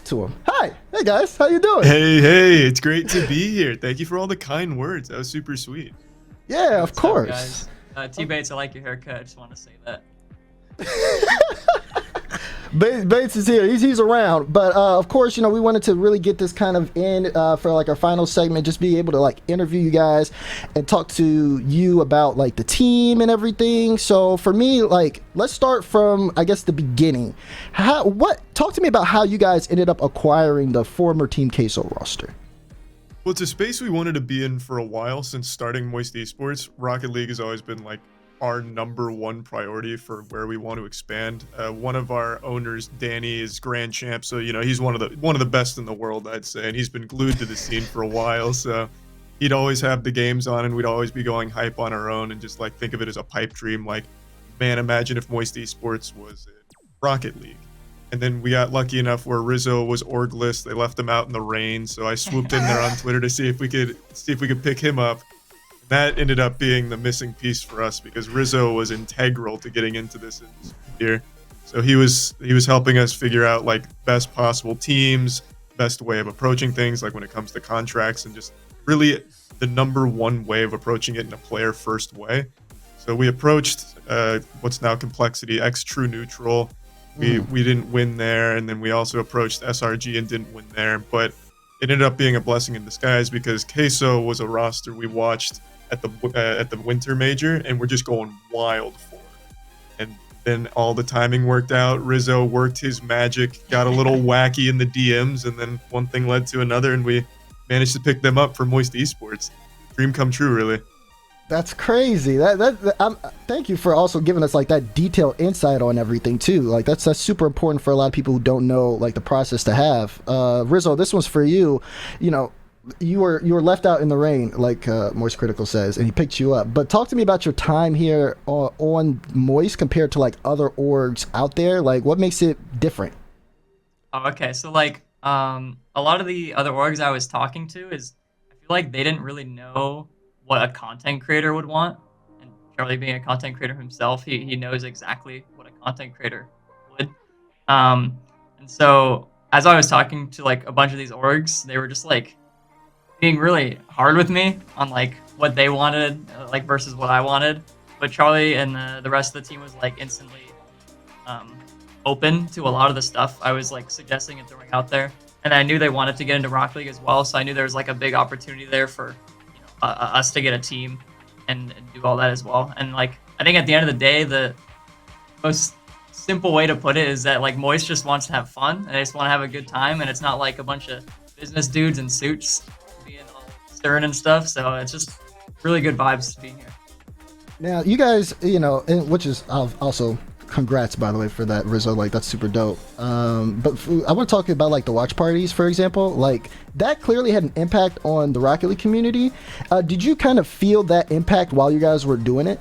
to him. Hi, hey guys, how you doing? Hey, it's great to be here. Thank you for all the kind words. That was super sweet. Yeah, of What's up, course. guys? T-Bates, I like your haircut. I just want to say that. Bates is here. He's around, but of course, we wanted to really get this kind of in for like our final segment. Just be able to like interview you guys and talk to you about like the team and everything. So for me, like, let's start from I guess the beginning. Talk to me about how you guys ended up acquiring the former Team Queso roster. Well, it's a space we wanted to be in for a while since starting Moist Esports. Rocket League has always been like our #1 priority for where we want to expand. One of our owners, Danny, is grand champ, so he's one of the best in the world, I'd say, and he's been glued to the scene for a while. So he'd always have the games on, and we'd always be going hype on our own, and just like think of it as a pipe dream. Like, man, imagine if Moist Esports was in Rocket League. And then we got lucky enough where Rizzo was orgless. They left him out in the rain, so I swooped in there on Twitter to see if we could pick him up. That ended up being the missing piece for us because Rizzo was integral to getting into this here. So he was helping us figure out like best possible teams, best way of approaching things, like when it comes to contracts, and just really the #1 way of approaching it in a player first way. So we approached what's now Complexity X True Neutral. We didn't win there, and then we also approached SRG and didn't win there, but it ended up being a blessing in disguise because Queso was a roster we watched at the winter major and we're just going wild for. And then all the timing worked out. Rizzo worked his magic, got a little wacky in the DMs, and then one thing led to another, and we managed to pick them up for Moist Esports. Dream come true, really. That's crazy. Thank you for also giving us like that detailed insight on everything too. Like that's super important for a lot of people who don't know like the process to have. Rizzo, this one's for you. You were left out in the rain, like MoistCr1TiKaL says, and he picked you up. But talk to me about your time here on Moist compared to like other orgs out there. Like, what makes it different? Oh, okay. So like, a lot of the other orgs I was talking to I feel like they didn't really know what a content creator would want. And Charlie being a content creator himself, he knows exactly what a content creator would. And so as I was talking to like a bunch of these orgs, they were just like being really hard with me on like what they wanted, like versus what I wanted. But Charlie and the rest of the team was like instantly open to a lot of the stuff I was like suggesting and throwing out there. And I knew they wanted to get into Rocket League as well, so I knew there was like a big opportunity there for us to get a team and do all that as well. And like I think at the end of the day, the most simple way to put it is that like Moist just wants to have fun and they just want to have a good time, and it's not like a bunch of business dudes in suits being all stern and stuff. So it's just really good vibes being here. Now, you guys, and which is also congrats, by the way, for that, Rizzo. Like, that's super dope. But I want to talk about like the watch parties, for example. Like, that clearly had an impact on the Rocket League community. Did you kind of feel that impact while you guys were doing it?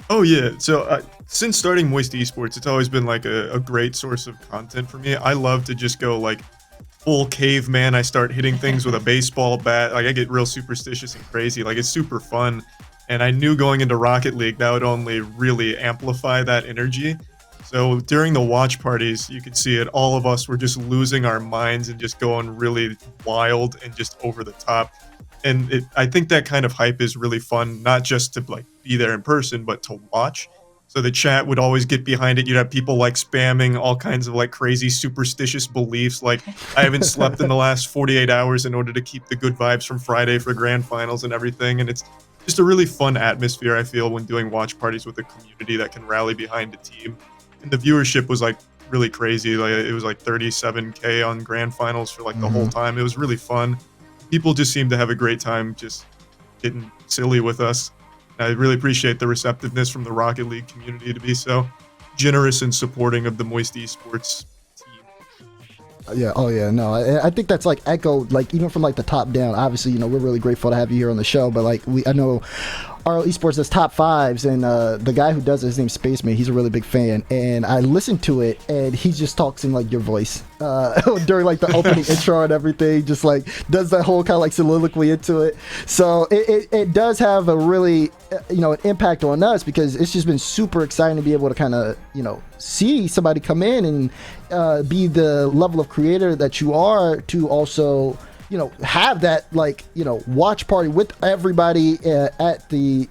Oh yeah. So since starting Moist Esports, it's always been like a great source of content for me. I love to just go like full caveman. I start hitting things with a baseball bat. Like I get real superstitious and crazy. Like it's super fun. And I knew going into Rocket League that would only really amplify that energy. So during the watch parties, you could see it. All of us were just losing our minds and just going really wild and just over the top. And I think that kind of hype is really fun, not just to like be there in person, but to watch. So the chat would always get behind it. You'd have people like spamming all kinds of like crazy superstitious beliefs. Like I haven't slept in the last 48 hours in order to keep the good vibes from Friday for grand finals and everything. And it's just a really fun atmosphere, I feel, when doing watch parties with a community that can rally behind a team. And the viewership was like really crazy. Like it was like 37K on grand finals for like the whole time. It was really fun. People just seem to have a great time just getting silly with us. I really appreciate the receptiveness from the Rocket League community to be so generous and supporting of the Moist Esports team. Yeah. Oh, yeah. No, I think that's like echoed, like even from like the top down. Obviously, we're really grateful to have you here on the show. But like I know RL Esports as top fives, and the guy who does it, his name's Spaceman. He's a really big fan, and I listened to it, and he just talks in like your voice during like the opening intro and everything. Just like does that whole kind of like soliloquy into it. So it does have a really an impact on us, because it's just been super exciting to be able to kind of see somebody come in and be the level of creator that you are, to also have that watch party with everybody at the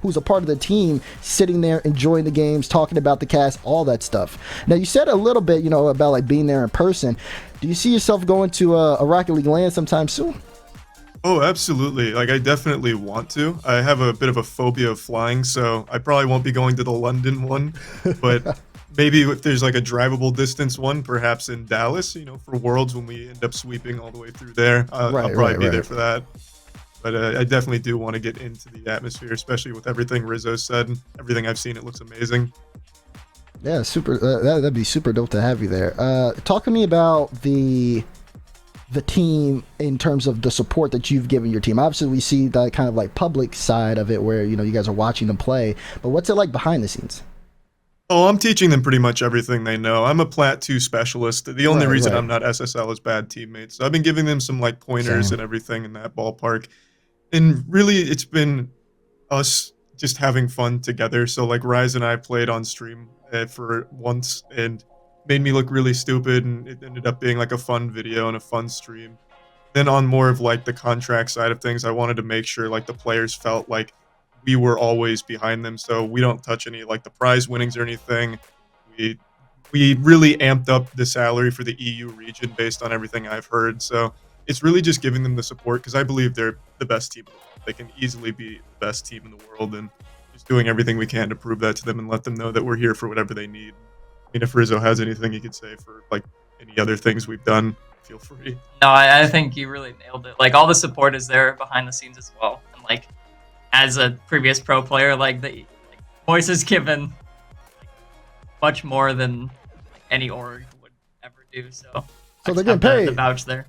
who's a part of the team, sitting there enjoying the games, talking about the cast, all that stuff. Now, you said a little bit about like being there in person. Do you see yourself going to a Rocket League LAN sometime soon? Oh, absolutely. Like, I definitely want to. I have a bit of a phobia of flying, so I probably won't be going to the London one, but maybe if there's like a drivable distance one, perhaps in Dallas, for Worlds, when we end up sweeping all the way through there, I'll probably be there for that. But I definitely do want to get into the atmosphere, especially with everything Rizzo said. Everything I've seen, it looks amazing. Yeah, super. That'd be super dope to have you there. Talk to me about the team in terms of the support that you've given your team. Obviously, we see that kind of like public side of it where you guys are watching them play, but what's it like behind the scenes? Oh, I'm teaching them pretty much everything they know. I'm a Plat 2 specialist. The only reason I'm not SSL is bad teammates. So I've been giving them some like pointers and everything in that ballpark. And really, it's been us just having fun together. So like Rise and I played on stream for once and made me look really stupid, and it ended up being like a fun video and a fun stream. Then on more of like the contract side of things, I wanted to make sure like the players felt like we were always behind them, so we don't touch any like the prize winnings or anything. We really amped up the salary for the EU region based on everything I've heard. So it's really just giving them the support, because I believe they're the best team in the world. They can easily be the best team in the world, and just doing everything we can to prove that to them and let them know that we're here for whatever they need. I mean, if Rizzo has anything he could say for like any other things we've done, feel free. No, I think you really nailed it. Like, all the support is there behind the scenes as well. And like, as a previous pro player, Moist has given much more than any org would ever do. So they're getting paid. The vouch there.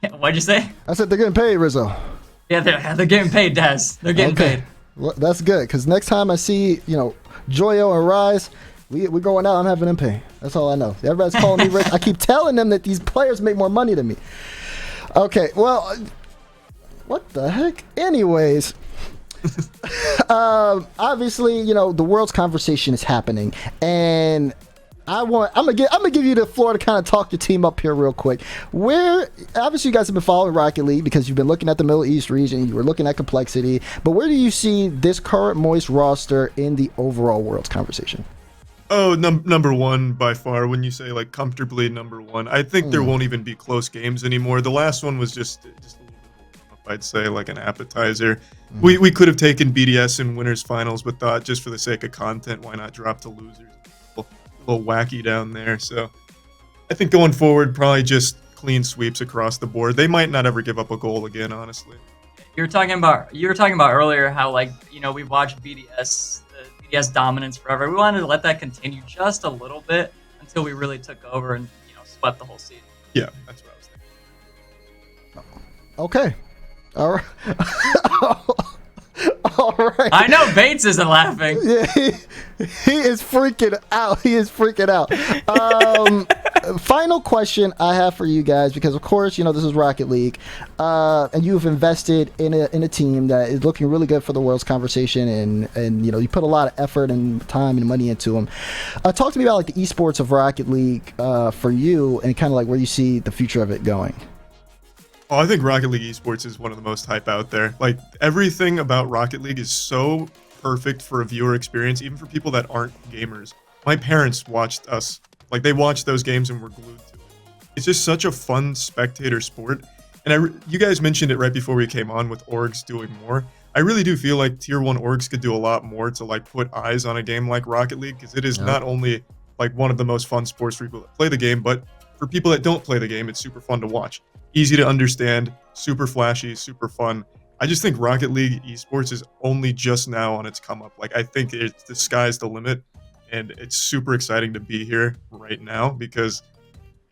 What'd you say? I said they're getting paid, Rizzo. Yeah, they're getting paid, Daz. They're getting paid. Well, that's good, because next time I see Joyo and Rise, we're going out. I'm having them pay. That's all I know. Everybody's calling me rich. I keep telling them that these players make more money than me. Okay, well, what the heck? Anyways, obviously, the world's conversation is happening, and I'm gonna give you the floor to kind of talk your team up here real quick. Where obviously you guys have been following Rocket League because you've been looking at the Middle East region, you were looking at complexity, but where do you see this current Moist roster in the overall world's conversation? Oh, number one by far. When you say like comfortably number one, I think there won't even be close games anymore. The last one was just a little bit, I'd say, like an appetizer. We could have taken BDS in winners finals, but thought just for the sake of content, why not drop to losers? A little wacky down there. So I think going forward, probably just clean sweeps across the board. They might not ever give up a goal again, honestly. You were talking about earlier how we've watched BDS dominance forever. We wanted to let that continue just a little bit until we really took over and swept the whole season. Yeah, that's what I was thinking. Okay, all right. All right. I know Bates isn't laughing. Yeah, he is freaking out. He is freaking out. Final question I have for you guys, because of course this is Rocket League, and you've invested in a team that is looking really good for the world's conversation, and you put a lot of effort and time and money into them. Talk to me about like the esports of Rocket League for you, and kind of like where you see the future of it going. Oh, I think Rocket League Esports is one of the most hype out there. Like, everything about Rocket League is so perfect for a viewer experience, even for people that aren't gamers. My parents watched us. Like, they watched those games and were glued to it. It's just such a fun spectator sport. And you guys mentioned it right before we came on with orgs doing more. I really do feel like tier 1 orgs could do a lot more to like put eyes on a game like Rocket League, because it is not only like one of the most fun sports for people that play the game, but for people that don't play the game, it's super fun to watch. Easy to understand, super flashy, super fun. I just think Rocket League Esports is only just now on its come up. Like, I think the sky's the limit, and it's super exciting to be here right now, because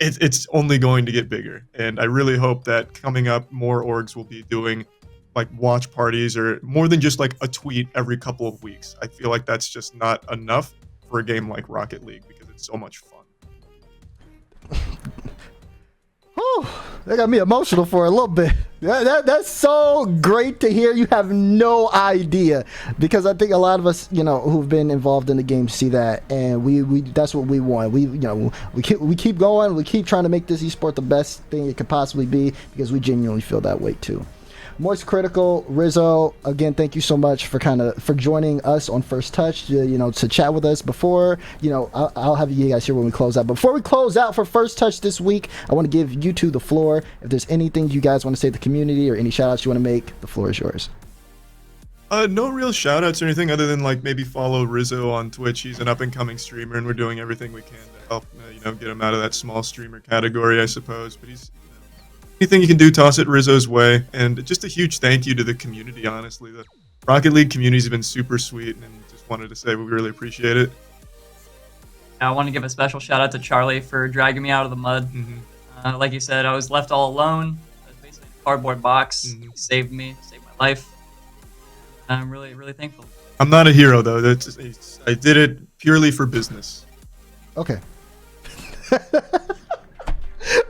it's only going to get bigger. And I really hope that coming up, more orgs will be doing like watch parties or more than just like a tweet every couple of weeks. I feel like that's just not enough for a game like Rocket League because it's so much fun. Whew, that got me emotional for a little bit. That's so great to hear. You have no idea, because I think a lot of us, who've been involved in the game see that, and we that's what we want. We keep going. We keep trying to make this esport the best thing it could possibly be, because we genuinely feel that way too. MoistCr1TiKaL, Rizzo, again, thank you so much for joining us on First Touch, to chat with us before, I'll have you guys here when we close out. Before we close out for First Touch this week, I want to give you two the floor. If there's anything you guys want to say to the community or any shout outs you want to make, the floor is yours. No real shout outs or anything other than like maybe follow Rizzo on Twitch. He's an up and coming streamer and we're doing everything we can to help, get him out of that small streamer category, I suppose. But he's, anything you can do, toss it Rizzo's way. And just a huge thank you to the community, honestly. The Rocket League community has been super sweet, and just wanted to say we really appreciate it. I want to give a special shout out to Charlie for dragging me out of the mud. Mm-hmm. Like you said, I was left all alone. I was basically in a cardboard box. Mm-hmm. He saved me, saved my life. I'm really, really thankful. I'm not a hero, though. I did it purely for business. Okay.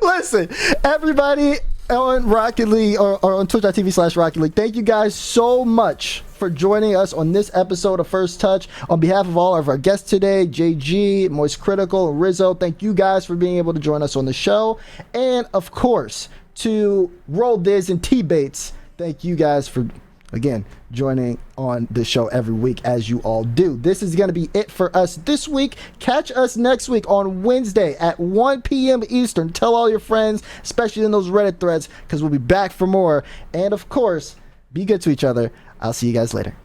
Listen, everybody on Rocket League or on twitch.tv/Rocket League, thank you guys so much for joining us on this episode of First Touch. On behalf of all of our guests today, JG, MoistCr1TiKaL, and Rizzo, thank you guys for being able to join us on the show. And of course, to Roll Diz and T-Bates, thank you guys for, again, joining on the show every week, as you all do. This is going to be it for us this week. Catch us next week on Wednesday at 1 p.m. Eastern. Tell all your friends, especially in those Reddit threads, because we'll be back for more. And of course, be good to each other. I'll see you guys later.